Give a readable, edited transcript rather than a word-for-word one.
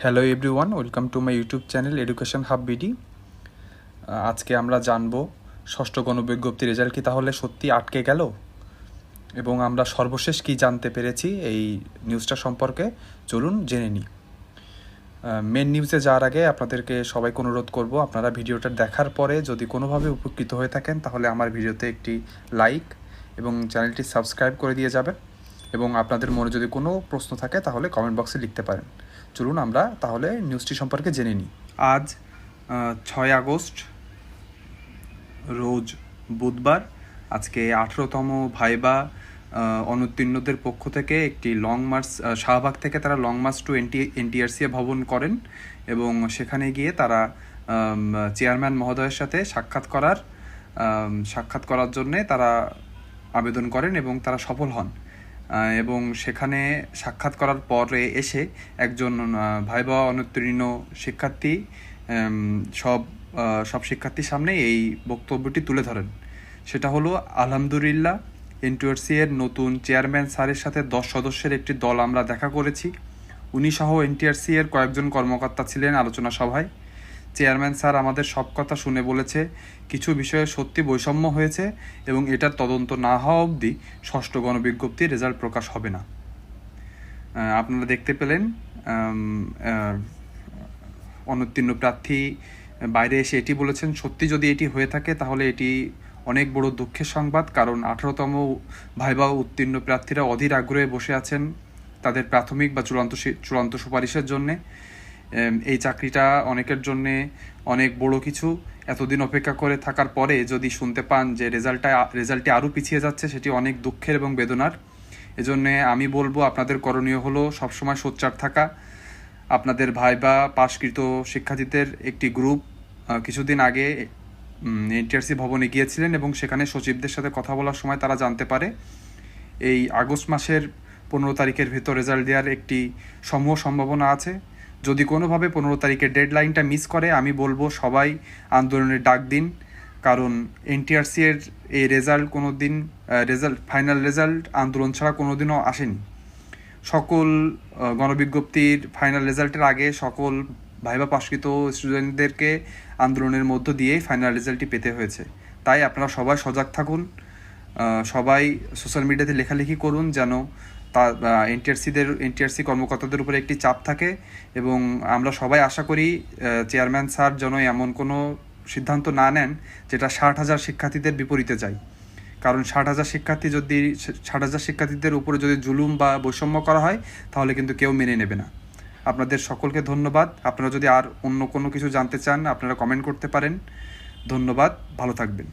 Hello everyone, welcome to my YouTube channel education hub BD. আজকে আমরা জানব ষষ্ঠ গণবিজ্ঞপ্তি রেজাল্ট কি তাহলে সত্যি আটকে গেল, এবং আমরা সর্বশেষ কি জানতে পেরেছি এই নিউজটা সম্পর্কে চলুন জেনে নিই। মেন নিউজে যাওয়ার আগে আপনাদেরকে সবাইকে অনুরোধ করব, আপনারা ভিডিওটা দেখার পরে যদি কোনোভাবে উপকৃত হয়ে থাকেন তাহলে আমার ভিডিওতে একটি লাইক এবং চ্যানেলটি সাবস্ক্রাইব করে দিয়ে যাবেন, এবং আপনাদের মনে যদি কোনো প্রশ্ন থাকে তাহলে কমেন্ট বক্সে লিখতে পারেন। চলুন আমরা তাহলে নিউজটি সম্পর্কে জেনে নিই। আজ 6 আগস্ট, রোজ বুধবার। আজকে 18তম ভাইবা অনুত্তীর্ণদের পক্ষ থেকে একটি লং মার্চ, শাহবাগ থেকে তারা লং মার্চ টু এনটিআরসি ভবন করেন, এবং সেখানে গিয়ে তারা চেয়ারম্যান মহোদয়ের সাথে সাক্ষাৎ করার জন্যে তারা আবেদন করেন এবং তারা সফল হন। এবং সেখানে সাক্ষাৎ করার পরে এসে একজন ভাইবা অনুত্তীর্ণ শিক্ষার্থী সব শিক্ষার্থীর সামনে এই বক্তব্যটি তুলে ধরেন। সেটা হলো, আলহামদুলিল্লাহ, এনটিআরসি এর নতুন চেয়ারম্যান স্যারের সাথে 10 সদস্যের একটি দল আমরা দেখা করেছি। উনি সহ এনটিআরসি এর কয়েকজন কর্মকর্তা ছিলেন আলোচনা সভায়। চেয়ারম্যান স্যার আমাদের সব কথা শুনে বলেছে কিছু বিষয়ে সত্যি বৈষম্য হয়েছে এবং এটার তদন্ত না হওয়া অবধি ষষ্ঠ গণবিজ্ঞপ্তির রেজাল্ট প্রকাশ হবে না। আপনারা দেখতে পেলেন অনুত্তীর্ণ প্রার্থী বাইরে এসে এটি বলেছেন, সত্যি যদি এটি হয়ে থাকে তাহলে এটি অনেক বড় দুঃখের সংবাদ, কারণ 18তম ভাইবা উত্তীর্ণ প্রার্থীরা অধীর আগ্রহে বসে আছেন তাদের প্রাথমিক বা চূড়ান্ত সুপারিশের জন্যে। এই চাকরিটা অনেকের জন্যে অনেক বড় কিছু। এতদিন অপেক্ষা করে থাকার পরে যদি শুনতে পান যে রেজাল্টটি আরও পিছিয়ে যাচ্ছে, সেটি অনেক দুঃখের এবং বেদনার। এজন্যে আমি বলবো, আপনাদের করণীয় হলো সবসময় সোচ্চার থাকা। আপনাদের ভাইবা পাশকৃত শিক্ষার্থীদের একটি গ্রুপ কিছুদিন আগে এনটিআরসি ভবনে গিয়েছিলেন এবং সেখানে সচিবদের সাথে কথা বলার সময় তারা জানতে পারে এই আগস্ট মাসের 15 তারিখের ভেতর রেজাল্ট দেওয়ার একটি সমূহ সম্ভাবনা আছে। যদি কোনোভাবে 15 তারিখের ডেডলাইনটা মিস করে, আমি বলবো সবাই আন্দোলনের ডাক দিন, কারণ এনটিআরসি এর এই ফাইনাল রেজাল্ট আন্দোলন ছাড়া কোনোদিনও আসেনি। সকল গণবিজ্ঞপ্তির ফাইনাল রেজাল্টের আগে সকল ভাইবা পাশকৃত স্টুডেন্টদেরকে আন্দোলনের মধ্য দিয়েই ফাইনাল রেজাল্টটি পেতে হয়েছে। তাই আপনারা সবাই সজাগ থাকুন, সবাই সোশ্যাল মিডিয়াতে লেখালেখি করুন, যেন এনটিআরসি কর্মকর্তাদের উপরে একটি চাপ থাকে। এবং আমরা সবাই আশা করি চেয়ারম্যান স্যার যেন এমন কোনো সিদ্ধান্ত না নেন যেটা 60,000 শিক্ষার্থীদের বিপরীতে যায়, কারণ 60,000 শিক্ষার্থীদের উপরে যদি জুলুম বা বৈষম্য করা হয় তাহলে কিন্তু কেউ মেনে নেবে না। আপনাদের সকলকে ধন্যবাদ। আপনারা যদি আর অন্য কোনো কিছু জানতে চান আপনারা কমেন্ট করতে পারেন। ধন্যবাদ, ভালো থাকবেন।